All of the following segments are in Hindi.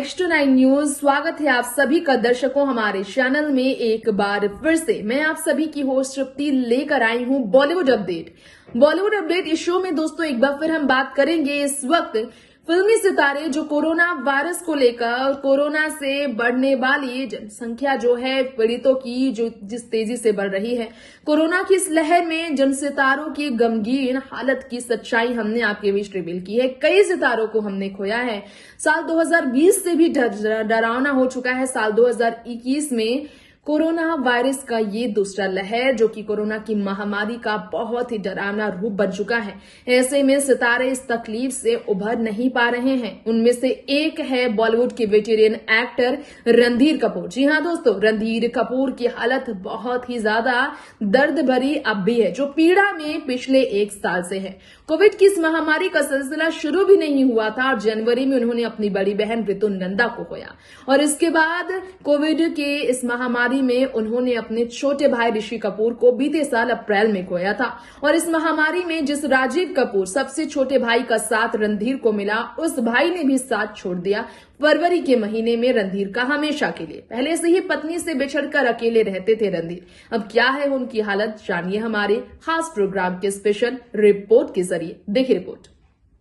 Next 9 news. स्वागत है आप सभी का दर्शकों हमारे चैनल में एक बार फिर से। मैं आप सभी की होस्ट तृप्ति लेकर आई हूं बॉलीवुड अपडेट। इस शो में दोस्तों एक बार फिर हम बात करेंगे इस वक्त फिल्मी सितारे जो कोरोना वायरस को लेकर कोरोना से बढ़ने वाली जनसंख्या जो है पीड़ितों की जो जिस तेजी से बढ़ रही है, कोरोना की इस लहर में जन सितारों की गमगीन हालत की सच्चाई हमने आपके बीच रिवील की है। कई सितारों को हमने खोया है। साल 2020 से भी डरावना हो चुका है। साल 2021 में कोरोना वायरस का ये दूसरा लहर जो कि कोरोना की महामारी का बहुत ही डरावना रूप बन चुका है। ऐसे में सितारे इस तकलीफ से उभर नहीं पा रहे हैं। उनमें से एक है बॉलीवुड के वेटेरियन एक्टर रणधीर कपूर। जी हाँ दोस्तों, रणधीर कपूर की हालत बहुत ही ज्यादा दर्द भरी अब भी है, जो पीड़ा में पिछले 1 साल से है। कोविड की इस महामारी का सिलसिला शुरू भी नहीं हुआ था और जनवरी में उन्होंने अपनी बड़ी बहन ऋतु नंदा को खोया और इसके बाद कोविड के इस महामारी में उन्होंने अपने छोटे भाई ऋषि कपूर को बीते साल अप्रैल में खोया था। और इस महामारी में जिस राजीव कपूर सबसे छोटे भाई का साथ रणधीर को मिला, उस भाई ने भी साथ छोड़ दिया फरवरी के महीने में रणधीर का हमेशा के लिए। पहले से ही पत्नी से बिछड़कर अकेले रहते थे रणधीर। अब क्या है उनकी हालत, जानिए हमारे खास प्रोग्राम के स्पेशल रिपोर्ट के जरिए। देखिए रिपोर्ट।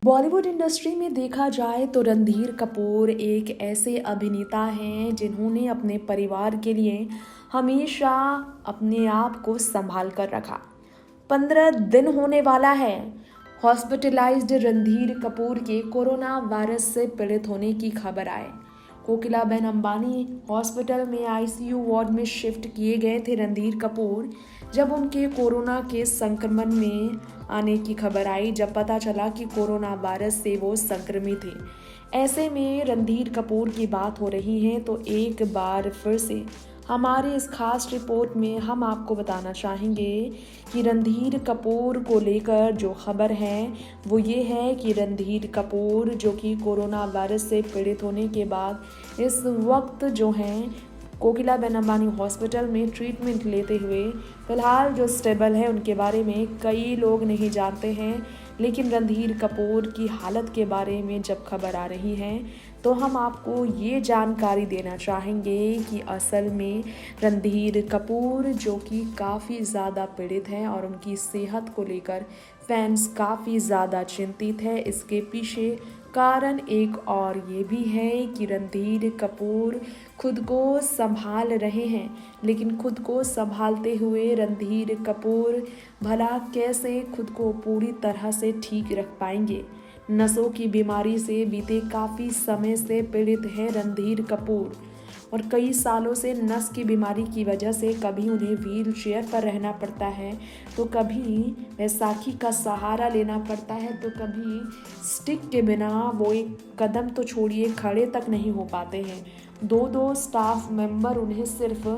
बॉलीवुड इंडस्ट्री में देखा जाए तो रणधीर कपूर एक ऐसे अभिनेता हैं जिन्होंने अपने परिवार के लिए हमेशा अपने आप को संभाल कर रखा। 15 दिन होने वाला है हॉस्पिटलाइज्ड रणधीर कपूर के कोरोना वायरस से पीड़ित होने की खबर आए। कोकिलाबेन अंबानी हॉस्पिटल में आईसीयू वार्ड में शिफ्ट किए गए थे रणधीर कपूर जब उनके कोरोना के संक्रमण में आने की खबर आई। जब पता चला कि कोरोना वायरस से वो संक्रमित थे, ऐसे में रणधीर कपूर की बात हो रही है तो एक बार फिर से हमारे इस खास रिपोर्ट में हम आपको बताना चाहेंगे कि रणधीर कपूर को लेकर जो खबर है वो ये है कि रणधीर कपूर जो कि कोरोना वायरस से पीड़ित होने के बाद इस वक्त जो हैं कोकिलाबेन अंबानी हॉस्पिटल में ट्रीटमेंट लेते हुए फिलहाल जो स्टेबल है, उनके बारे में कई लोग नहीं जानते हैं। लेकिन रणधीर कपूर की हालत के बारे में जब खबर आ रही है तो हम आपको ये जानकारी देना चाहेंगे कि असल में रणधीर कपूर जो कि काफ़ी ज़्यादा पीड़ित हैं और उनकी सेहत को लेकर फैंस काफ़ी ज़्यादा चिंतित है। इसके पीछे कारण एक और ये भी है कि रणधीर कपूर खुद को संभाल रहे हैं, लेकिन खुद को संभालते हुए रणधीर कपूर भला कैसे खुद को पूरी तरह से ठीक रख पाएंगे। नसों की बीमारी से बीते काफ़ी समय से पीड़ित हैं रणधीर कपूर और कई सालों से नस की बीमारी की वजह से कभी उन्हें व्हील चेयर पर रहना पड़ता है तो कभी बैसाखी का सहारा लेना पड़ता है तो कभी स्टिक के बिना वो एक कदम तो छोड़िए खड़े तक नहीं हो पाते हैं। 2 स्टाफ मेंबर उन्हें सिर्फ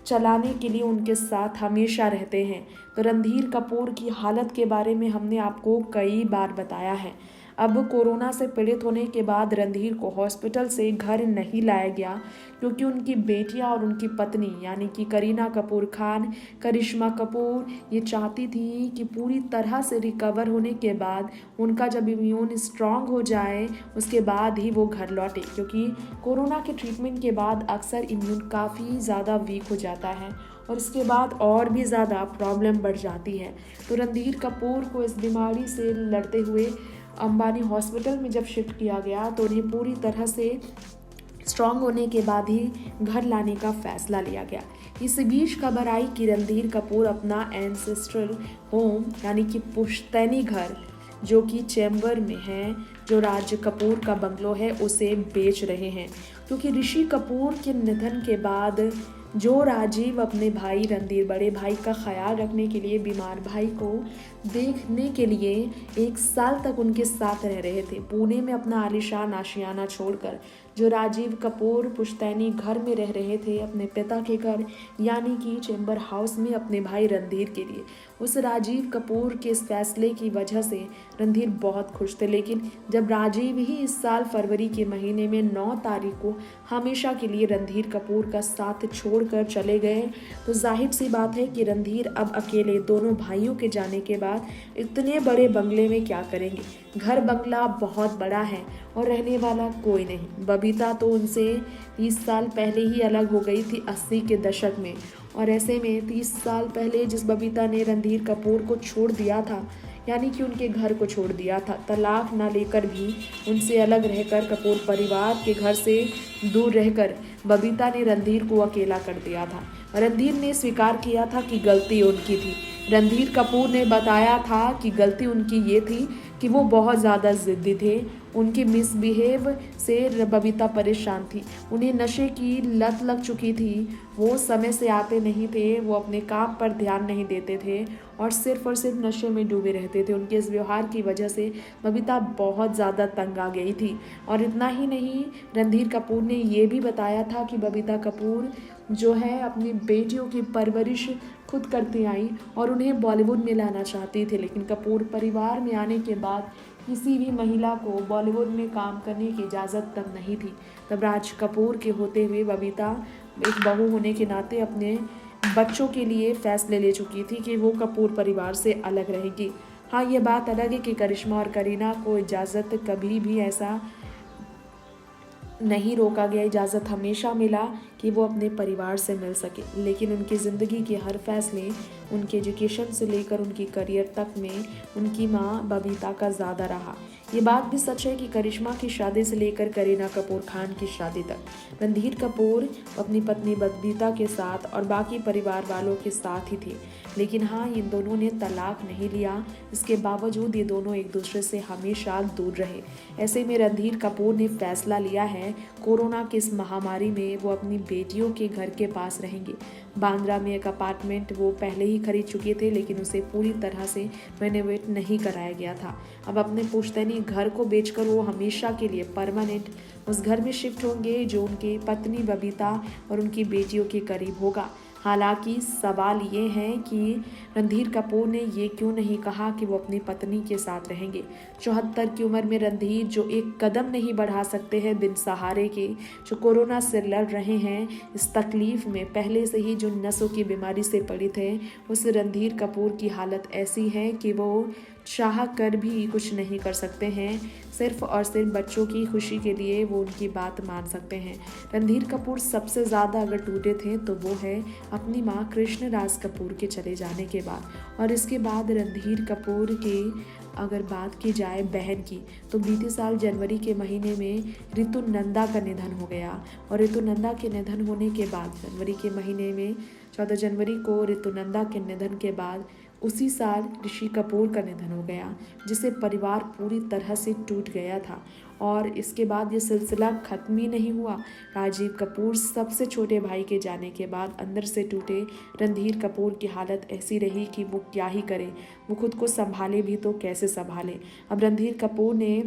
चलाने के लिए उनके साथ हमेशा रहते हैं। तो रणधीर कपूर की हालत के बारे में हमने आपको कई बार बताया है। अब कोरोना से पीड़ित होने के बाद रणधीर को हॉस्पिटल से घर नहीं लाया गया क्योंकि उनकी बेटियां और उनकी पत्नी यानी कि करीना कपूर खान, करिश्मा कपूर ये चाहती थी कि पूरी तरह से रिकवर होने के बाद उनका जब इम्यून स्ट्रांग हो जाए उसके बाद ही वो घर लौटे, क्योंकि कोरोना के ट्रीटमेंट के बाद अक्सर इम्यून काफ़ी ज़्यादा वीक हो जाता है और इसके बाद और भी ज़्यादा प्रॉब्लम बढ़ जाती है। तो रणधीर कपूर को इस बीमारी से लड़ते हुए अंबानी हॉस्पिटल में जब शिफ्ट किया गया तो उन्हें पूरी तरह से स्ट्रांग होने के बाद ही घर लाने का फैसला लिया गया। इस बीच खबर आई कि रणधीर कपूर अपना एंसेस्ट्रल होम यानी कि पुश्तैनी घर जो कि चेंबर में है, जो राज कपूर का बंगलो है, उसे बेच रहे हैं क्योंकि ऋषि कपूर के निधन के बाद जो राजीव अपने भाई रणधीर बड़े भाई का ख्याल रखने के लिए बीमार भाई को देखने के लिए 1 साल तक उनके साथ रह रहे थे पुणे में अपना आलीशान आशियाना छोड़कर, जो राजीव कपूर पुश्तैनी घर में रह रहे थे अपने पिता के घर यानी कि चेंबर हाउस में अपने भाई रणधीर के लिए, उस राजीव कपूर के इस फैसले की वजह से रणधीर बहुत खुश थे, लेकिन जब राजीव ही इस साल फरवरी के महीने में 9 तारीख को हमेशा के लिए रणधीर कपूर का साथ छोड़कर चले गए, तो जाहिर सी बात है कि रणधीर अब अकेले दोनों भाइयों के जाने के बाद इतने बड़े बंगले में क्या करेंगे। घर बंगला बहुत बड़ा है और रहने वाला कोई नहीं। बबीता तो उनसे 30 साल पहले ही अलग हो गई थी 80 के दशक में, और ऐसे में 30 साल पहले जिस बबीता ने रणधीर कपूर को छोड़ दिया था, यानी कि उनके घर को छोड़ दिया था, तलाक ना लेकर भी उनसे अलग रहकर कपूर परिवार के घर से दूर रहकर बबीता ने रणधीर को अकेला कर दिया था। रणधीर ने स्वीकार किया था कि गलती उनकी थी। रणधीर कपूर ने बताया था कि गलती उनकी ये थी कि वो बहुत ज़्यादा ज़िद्दी थे। उनके मिसबिहेव से बबीता परेशान थी। उन्हें नशे की लत लग चुकी थी। वो समय से आते नहीं थे, वो अपने काम पर ध्यान नहीं देते थे और सिर्फ नशे में डूबे रहते थे। उनके इस व्यवहार की वजह से बबीता बहुत ज़्यादा तंग आ गई थी। और इतना ही नहीं, रणधीर कपूर ने ये भी बताया था कि बबीता कपूर जो है अपनी बेटियों की परवरिश खुद करती आई और उन्हें बॉलीवुड में लाना चाहती थी, लेकिन कपूर परिवार में आने के बाद किसी भी महिला को बॉलीवुड में काम करने की इजाज़त तब नहीं थी। तब राज कपूर के होते हुए बबीता एक बहू होने के नाते अपने बच्चों के लिए फैसले ले चुकी थी कि वो कपूर परिवार से अलग रहेगी। हाँ, ये बात अलग है कि करिश्मा और करीना को इजाज़त कभी भी ऐसा नहीं रोका गया। इजाज़त हमेशा मिला कि वो अपने परिवार से मिल सके, लेकिन उनकी ज़िंदगी के हर फैसले, उनके एजुकेशन से लेकर उनकी करियर तक में उनकी माँ बबीता का ज़्यादा रहा। ये बात भी सच है कि करिश्मा की शादी से लेकर करीना कपूर खान की शादी तक रणधीर कपूर अपनी पत्नी बबीता के साथ और बाकी परिवार वालों के साथ ही थे, लेकिन हाँ, इन दोनों ने तलाक नहीं लिया। इसके बावजूद ये दोनों एक दूसरे से हमेशा दूर रहे। ऐसे में रणधीर कपूर ने फैसला लिया है कोरोना की इस महामारी में वो अपनी बेटियों के घर के पास रहेंगे। बांद्रा में एक अपार्टमेंट वो पहले ही खरीद चुके थे, लेकिन उसे पूरी तरह से रेनोवेट नहीं कराया गया था। अब अपने पुश्तैनी घर को बेचकर वो हमेशा के लिए परमानेंट उस घर में शिफ्ट होंगे जो उनकी पत्नी बबीता और उनकी बेटियों के करीब होगा। हालांकि सवाल ये है कि रणधीर कपूर ने ये क्यों नहीं कहा कि वो अपनी पत्नी के साथ रहेंगे। 74 की उम्र में रणधीर जो एक कदम नहीं बढ़ा सकते हैं बिन सहारे के, जो कोरोना से लड़ रहे हैं, इस तकलीफ में पहले से ही जो नसों की बीमारी से पीड़ित है, उस रणधीर कपूर की हालत ऐसी है कि वो चाह कर भी कुछ नहीं कर सकते हैं। सिर्फ और सिर्फ बच्चों की खुशी के लिए वो उनकी बात मान सकते हैं। रणधीर कपूर सबसे ज़्यादा अगर टूटे थे तो वो है अपनी माँ कृष्ण राज कपूर के चले जाने के बाद। और इसके बाद रणधीर कपूर के अगर बात की जाए बहन की, तो बीते साल जनवरी के महीने में ऋतु नंदा का निधन हो गया। और ऋतु नंदा के निधन होने के बाद जनवरी के महीने में 14 जनवरी को ऋतु नंदा के निधन के बाद उसी साल ऋषि कपूर का निधन हो गया, जिससे परिवार पूरी तरह से टूट गया था। और इसके बाद ये सिलसिला ख़त्म ही नहीं हुआ। राजीव कपूर सबसे छोटे भाई के जाने के बाद अंदर से टूटे रणधीर कपूर की हालत ऐसी रही कि वो क्या ही करे, वो खुद को संभाले भी तो कैसे संभाले। अब रणधीर कपूर ने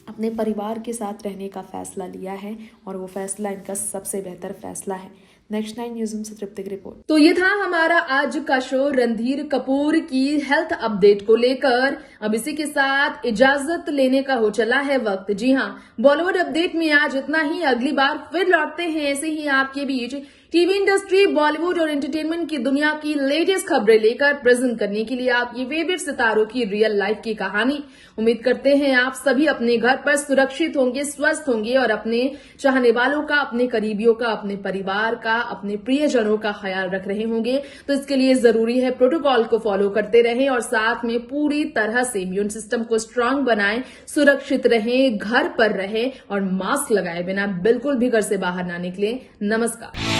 अपने परिवार के साथ रहने का फैसला लिया है और वो फैसला इनका सबसे बेहतर फैसला है। नेक्स्ट 9 न्यूज़ से तृप्ति की रिपोर्ट। तो ये था हमारा आज का शो रणधीर कपूर की हेल्थ अपडेट को लेकर। अब इसी के साथ इजाजत लेने का हो चला है वक्त। जी हाँ, बॉलीवुड अपडेट में आज इतना ही। अगली बार फिर लौटते हैं ऐसे ही आपके बीच टीवी इंडस्ट्री, बॉलीवुड और एंटरटेनमेंट की दुनिया की लेटेस्ट खबरें लेकर प्रेजेंट करने के लिए आपकी फेवरेट सितारों की रियल लाइफ की कहानी। उम्मीद करते हैं आप सभी अपने घर पर सुरक्षित होंगे, स्वस्थ होंगे और अपने चाहने वालों का, अपने करीबियों का, अपने परिवार का, अपने प्रियजनों का ख्याल रख रहे होंगे। तो इसके लिए जरूरी है प्रोटोकॉल को फॉलो करते रहें और साथ में पूरी तरह से इम्यून सिस्टम को स्ट्रांग बनाएं, सुरक्षित रहें, घर पर रहें और मास्क लगाए बिना बिल्कुल भी घर से बाहर ना निकलें। नमस्कार।